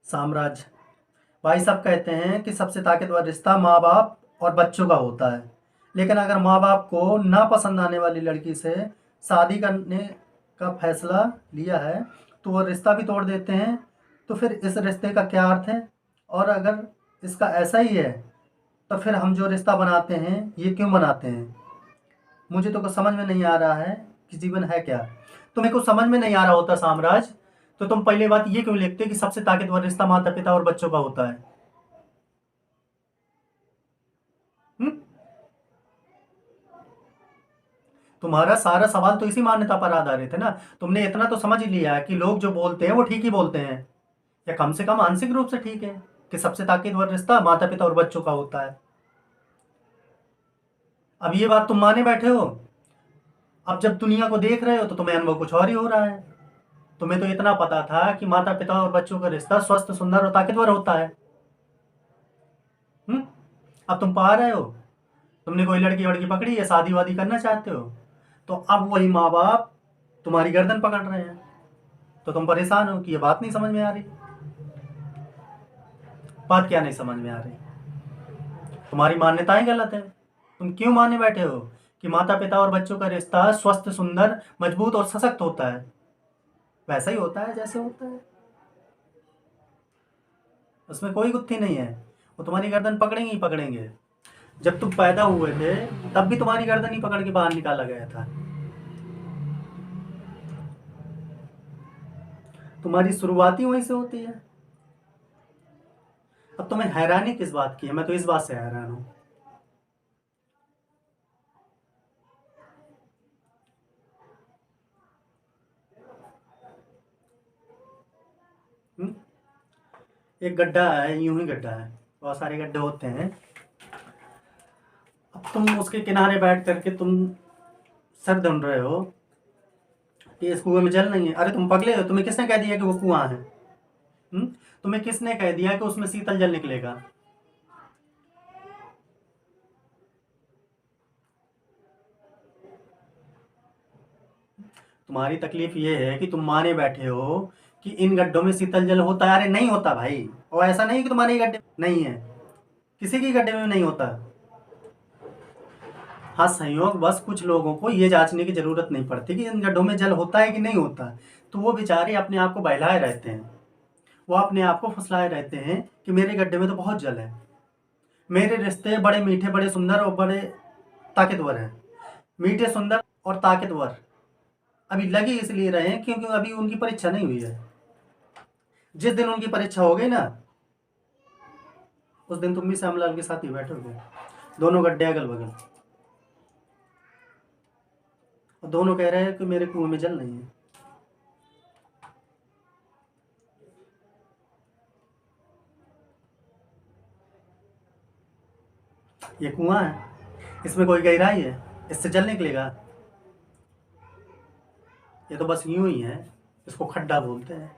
साम्राज्य। भाई साहब कहते हैं कि सबसे ताकतवर रिश्ता माँ बाप और बच्चों का होता है। लेकिन अगर माँ बाप को ना पसंद आने वाली लड़की से शादी करने का फैसला लिया है तो वो रिश्ता भी तोड़ देते हैं। तो फिर इस रिश्ते का क्या अर्थ है? और अगर इसका ऐसा ही है तो फिर हम जो रिश्ता बनाते हैं ये क्यों बनाते हैं? मुझे तो कुछ समझ में नहीं आ रहा है कि जीवन है क्या। तुम्हें कुछ समझ में नहीं आ रहा होता साम्राज्य, तो तुम पहली बात ये क्यों लिखते कि सबसे ताकतवर रिश्ता माता पिता और बच्चों का होता है? हम्म? तुम्हारा सारा सवाल तो इसी मान्यता पर आधारित है ना। तुमने इतना तो समझ ही लिया है कि लोग जो बोलते हैं वो ठीक ही बोलते हैं, या कम से कम आंशिक रूप से ठीक है, कि सबसे ताकतवर रिश्ता माता पिता और बच्चों का होता है। अब ये बात तुम माने बैठे हो। अब जब दुनिया को देख रहे हो तो तुम्हें अनुभव कुछ और ही हो रहा है। तुम्हें तो इतना पता था कि माता पिता और बच्चों का रिश्ता स्वस्थ, सुंदर और ताकतवर होता है। हम्म? अब तुम पा रहे हो, तुमने कोई लड़की वड़की पकड़ी है, शादी वादी करना चाहते हो, तो अब वही माँ बाप तुम्हारी गर्दन पकड़ रहे हैं। तो तुम परेशान हो कि ये बात नहीं समझ में आ रही। बात क्या नहीं समझ में आ रही? तुम्हारी मान्यताएं गलत है। तुम क्यों माने बैठे हो कि माता पिता और बच्चों का रिश्ता स्वस्थ, सुंदर, मजबूत और सशक्त होता है? वैसा ही होता है जैसे होता है, उसमें कोई गुत्थी नहीं है। वो तुम्हारी गर्दन पकड़ेंगे ही पकड़ेंगे। जब तुम पैदा हुए थे तब भी तुम्हारी गर्दन ही पकड़ के बाहर निकाला गया था। तुम्हारी शुरुआत ही वहीं से होती है। अब तुम्हें हैरानी किस बात की है? मैं तो इस बात से हैरान हूं। हम्म? एक गड्ढा है, यूं ही गड्ढा है, बहुत सारे गड्ढे होते हैं। अब तुम उसके किनारे बैठ करके तुम सर धुन रहे हो कि इस कुएं में जल नहीं है। अरे तुम पगले हो, तुम्हें किसने कह दिया कि वो कुआं है? हम्म? तुम्हें किसने कह दिया कि उसमें शीतल जल निकलेगा? तुम्हारी तकलीफ ये है कि तुम माने बैठे हो कि इन गड्ढों में शीतल जल होता है। अरे नहीं होता भाई। और ऐसा नहीं कि तुम्हारे ही गड्ढे में नहीं है, किसी के गड्ढे में नहीं होता। हाँ, संयोग बस कुछ लोगों को ये जांचने की जरूरत नहीं पड़ती कि इन गड्ढों में जल होता है कि नहीं होता। तो वो बेचारे अपने आप को बहलाए रहते हैं, वो अपने आप को फुसलाए रहते हैं कि मेरे गड्ढे में तो बहुत जल है, मेरे रिश्ते बड़े मीठे, बड़े सुंदर और बड़े ताकतवर हैं। मीठे, सुंदर और ताकतवर अभी लगे इसलिए रहे हैं क्योंकि अभी उनकी परीक्षा नहीं हुई है। जिस दिन उनकी परीक्षा हो गई ना, उस दिन तुम भी श्यामलाल के साथ ही बैठोगे, दोनों गड्ढे अगल बगल, और दोनों कह रहे हैं कि मेरे कुएं में जल नहीं है। ये कुआं है, इसमें कोई गहराई है, इससे जल निकलेगा? ये तो बस यूं ही है, इसको खड्डा बोलते हैं।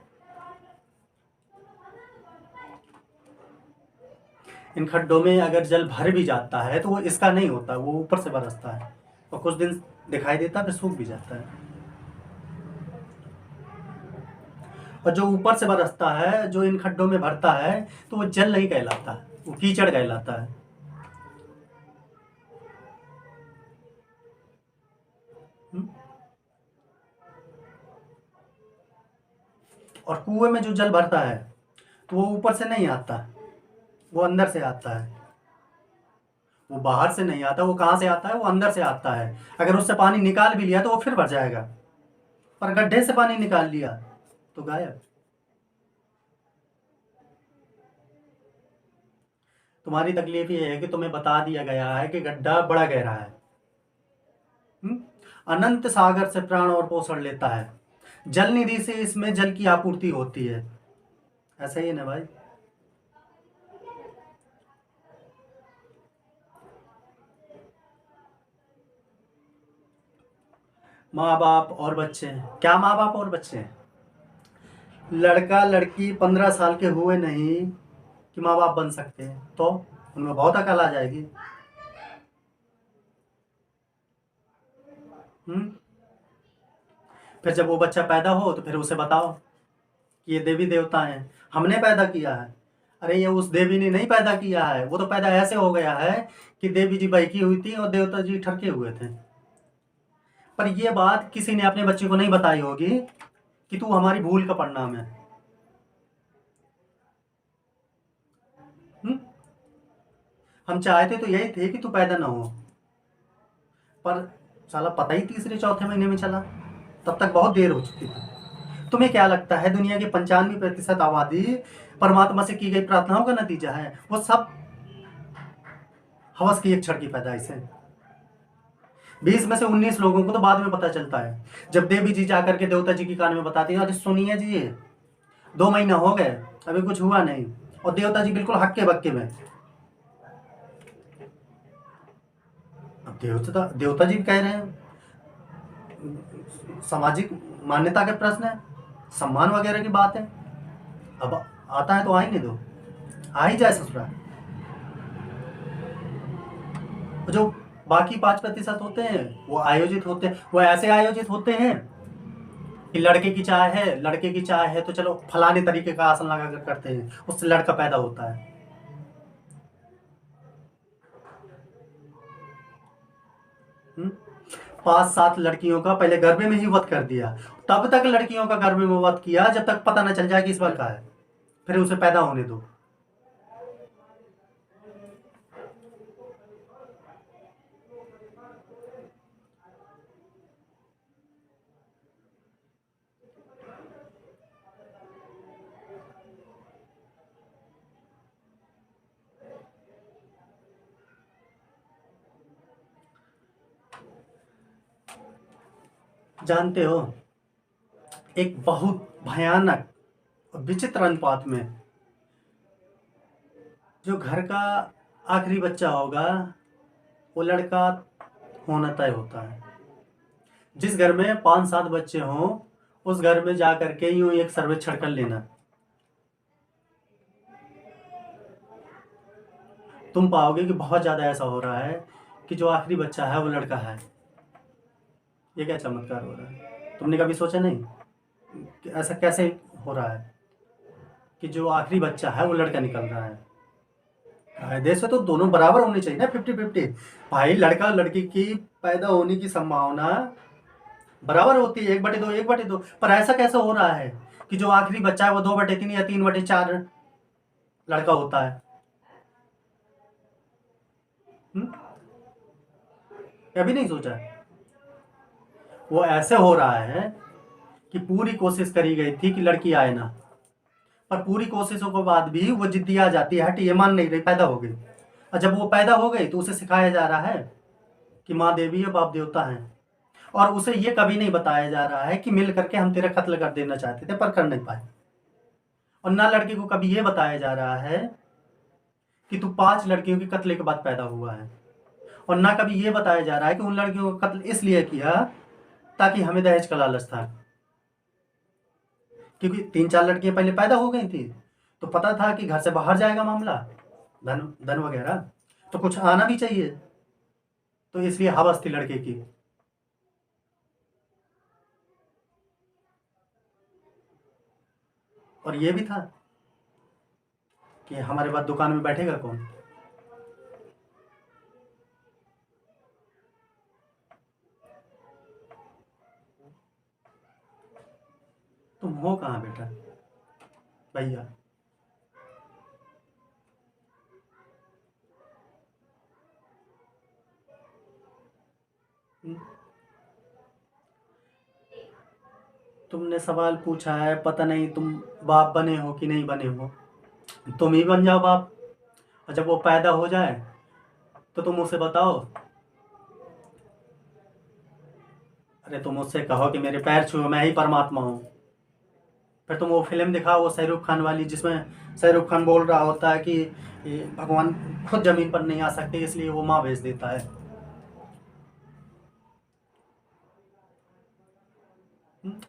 इन खड्डों में अगर जल भर भी जाता है तो वो इसका नहीं होता, वो ऊपर से बरसता है और कुछ दिन दिखाई देता है, फिर सूख भी जाता है। और जो ऊपर से बरसता है, जो इन खड्डों में भरता है, तो वो जल नहीं कहलाता, वो कीचड़ कहलाता है। हम्म? और कुएं में जो जल भरता है तो वो ऊपर से नहीं आता, वो अंदर से आता है। वो बाहर से नहीं आता, वो कहाँ से आता है? वो अंदर से आता है। अगर उससे पानी निकाल भी लिया तो वो फिर भर जाएगा, और गड्ढे से पानी निकाल लिया तो गायब। तुम्हारी तकलीफ ये है कि तुम्हें बता दिया गया है कि गड्ढा बड़ा गहरा है। हम्म? अनंत सागर से प्राण और पोषण लेता है, जल निधि से इसमें जल की आपूर्ति होती है। ऐसा ही है ना भाई? माँ बाप और बच्चे हैं क्या? माँ बाप और बच्चे हैं? लड़का लड़की 15 साल के हुए नहीं कि माँ बाप बन सकते हैं, तो उनमें बहुत अकल आ जाएगी। हम्म? फिर जब वो बच्चा पैदा हो तो फिर उसे बताओ कि ये देवी देवता हैं, हमने पैदा किया है। अरे ये उस देवी ने नहीं पैदा किया है, वो तो पैदा ऐसे हो गया है कि देवी जी बहकी हुई थी और देवता जी ठरके हुए थे। पर ये बात किसी ने अपने बच्चे को नहीं बताई होगी कि तू हमारी भूल का परिणाम है। हुँ? हम चाहते तो यही थे कि तू पैदा ना हो, पर साला पता ही तीसरे चौथे महीने में चला, तब तक बहुत देर हो चुकी थी। तुम्हें क्या लगता है दुनिया की 95% आबादी परमात्मा से की गई प्रार्थनाओं का नतीजा है? वो सब हवस की एक क्षण की पैदाइश है। 20 में से 19 लोगों को तो बाद में पता चलता है, जब देवी जी जाकर के देवता जी के कान में बताती हैं, अरे सुनिए जी, 2 महीना हो गए, अभी कुछ हुआ नहीं। और देवता जी बिल्कुल हक्के बक्के में। अब देवता देवता जी भी कह रहे हैं, सामाजिक मान्यता के प्रश्न है, सम्मान वगैरह की बात है। अब आता है तो आएंगे दो, आ ही जाए ससुराल। जो बाकी 5% होते हैं वो आयोजित होते हैं, वो ऐसे आयोजित होते हैं कि लड़के की चाय है तो चलो फलाने तरीके का आसन लगा कर करते हैं, उससे लड़का पैदा होता है। 5-7 लड़कियों का पहले गर्भे में ही वध कर दिया, तब तक लड़कियों का गर्भे में वध किया जब तक पता न चल जाए कि ईश्वर का है, फिर उसे पैदा होने दो। जानते हो, एक बहुत भयानक और विचित्र अनुपात में जो घर का आखिरी बच्चा होगा वो लड़का होना तय होता है। जिस घर में 5-7 बच्चे हों उस घर में जा करके यूं एक सर्वेक्षण कर लेना, तुम पाओगे कि बहुत ज़्यादा ऐसा हो रहा है कि जो आखिरी बच्चा है वो लड़का है। ये क्या चमत्कार हो रहा है? तुमने कभी सोचा नहीं कि ऐसा कैसे हो रहा है कि जो आखिरी बच्चा है वो लड़का निकल रहा है? कायदे से तो दोनों बराबर होने चाहिए ना, 50-50। भाई लड़का लड़की की पैदा होने की संभावना बराबर होती है, 1/2 1/2। पर ऐसा कैसे हो रहा है कि जो आखिरी बच्चा है वो 2/3 या 3/4 लड़का होता है? हम्म? कभी नहीं सोचा? वो ऐसे हो रहा है कि पूरी कोशिश करी गई थी कि लड़की आए ना, पर पूरी कोशिशों के बाद भी वो जिद्दी आ जाती है, हट ये मान नहीं रही, पैदा हो गई। और जब वो पैदा हो गई तो उसे सिखाया जा रहा है कि माँ देवी है बाप देवता है, और उसे ये कभी नहीं बताया जा रहा है कि मिल करके हम तेरा कत्ल कर देना चाहते थे पर कर नहीं पाए। और ना लड़के को कभी ये बताया जा रहा है कि तू 5 लड़कियों के कत्ले के बाद पैदा हुआ है, और ना कभी ये बताया जा रहा है कि उन लड़कियों का कत्ल इसलिए किया ताकि हमें दहेज का लालच था। क्योंकि 3-4 लड़कियां पहले पैदा हो गई थी तो पता था कि घर से बाहर जाएगा मामला, धन धन वगैरह तो कुछ आना भी चाहिए, तो इसलिए हवस थी लड़के की। और ये भी था कि हमारे बाद दुकान में बैठेगा कौन। तुम हो कहाँ बेटा भैया? हम्म? तुमने सवाल पूछा है, पता नहीं तुम बाप बने हो कि नहीं बने हो, तुम ही बन जाओ बाप। और जब वो पैदा हो जाए तो तुम उसे बताओ, अरे तुम उससे कहो कि मेरे पैर छुओ मैं ही परमात्मा हूँ। फिर तुम वो फिल्म दिखाओ वो शाहरुख खान वाली, जिसमें शाहरुख खान बोल रहा होता है कि ये भगवान खुद जमीन पर नहीं आ सकते इसलिए वो माँ भेज देता है।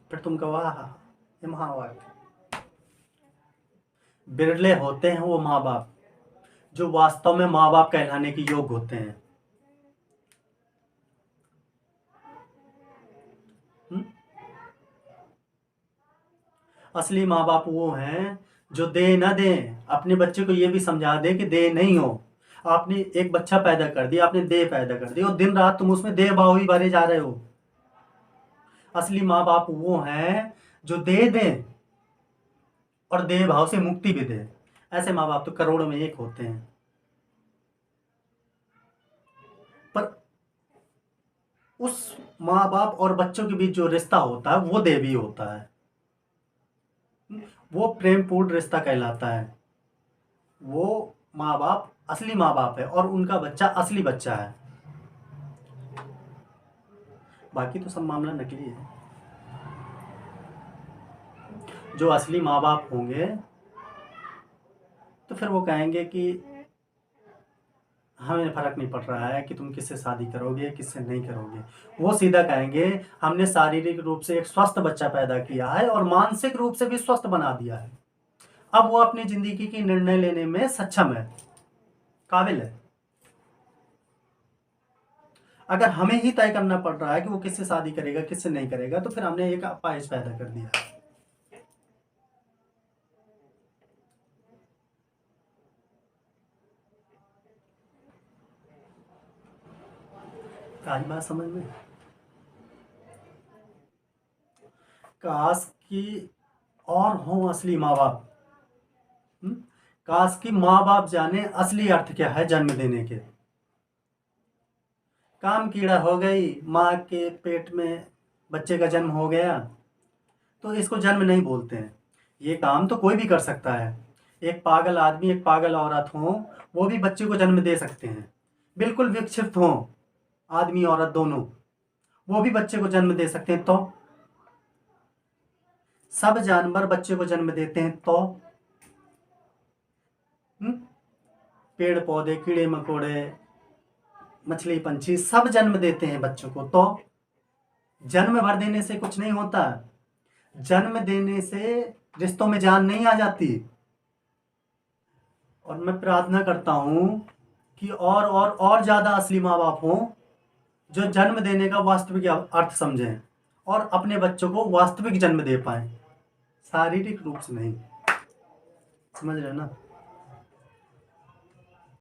फिर तुम कहो हाँ हाँ ये महावाक्य। बिरले होते हैं वो माँ बाप जो वास्तव में माँ बाप कहलाने के योग्य होते हैं। हम्म? असली माँ बाप वो हैं जो दे ना दे, अपने बच्चे को ये भी समझा दे कि दे नहीं हो। आपने एक बच्चा पैदा कर दिया, आपने दे पैदा कर दी और दिन रात तुम उसमें दे भाव ही भरे जा रहे हो। असली माँ बाप वो हैं जो दे दें और दे भाव से मुक्ति भी दे। ऐसे माँ बाप तो करोड़ों में एक होते हैं। पर उस माँ बाप और बच्चों के बीच जो रिश्ता होता है वो देवी होता है, वो प्रेमपूर्ण रिश्ता कहलाता है। वो माँ बाप असली माँ बाप है और उनका बच्चा असली बच्चा है। बाकी तो सब मामला नकली है। जो असली माँ बाप होंगे तो फिर वो कहेंगे कि हमें फ़र्क नहीं पड़ रहा है कि तुम किससे शादी करोगे किससे नहीं करोगे। वो सीधा कहेंगे हमने शारीरिक रूप से एक स्वस्थ बच्चा पैदा किया है और मानसिक रूप से भी स्वस्थ बना दिया है। अब वो अपनी ज़िंदगी की निर्णय लेने में सक्षम है, काबिल है। अगर हमें ही तय करना पड़ रहा है कि वो किससे शादी करेगा किससे नहीं करेगा, तो फिर हमने एक अपाहिज पैदा कर दिया। आज बात समझ में। काश की और हों असली माँ बाप। काश की माँ बाप जाने असली अर्थ क्या है जन्म देने के। काम कीड़ा हो गई, माँ के पेट में बच्चे का जन्म हो गया तो इसको जन्म नहीं बोलते हैं। ये काम तो कोई भी कर सकता है। एक पागल आदमी एक पागल औरत हो, वो भी बच्चे को जन्म दे सकते हैं। बिल्कुल विकसित हो आदमी औरत दोनों, वो भी बच्चे को जन्म दे सकते हैं। तो सब जानवर बच्चे को जन्म देते हैं। तो पेड़ पौधे कीड़े मकोड़े मछली पंछी सब जन्म देते हैं बच्चों को। तो जन्म भर देने से कुछ नहीं होता। जन्म देने से रिश्तों में जान नहीं आ जाती। और मैं प्रार्थना करता हूँ कि और ज़्यादा असली माँ बाप हों जो जन्म देने का वास्तविक अर्थ समझें और अपने बच्चों को वास्तविक जन्म दे पाएँ, शारीरिक रूप से नहीं। समझ रहे हो ना।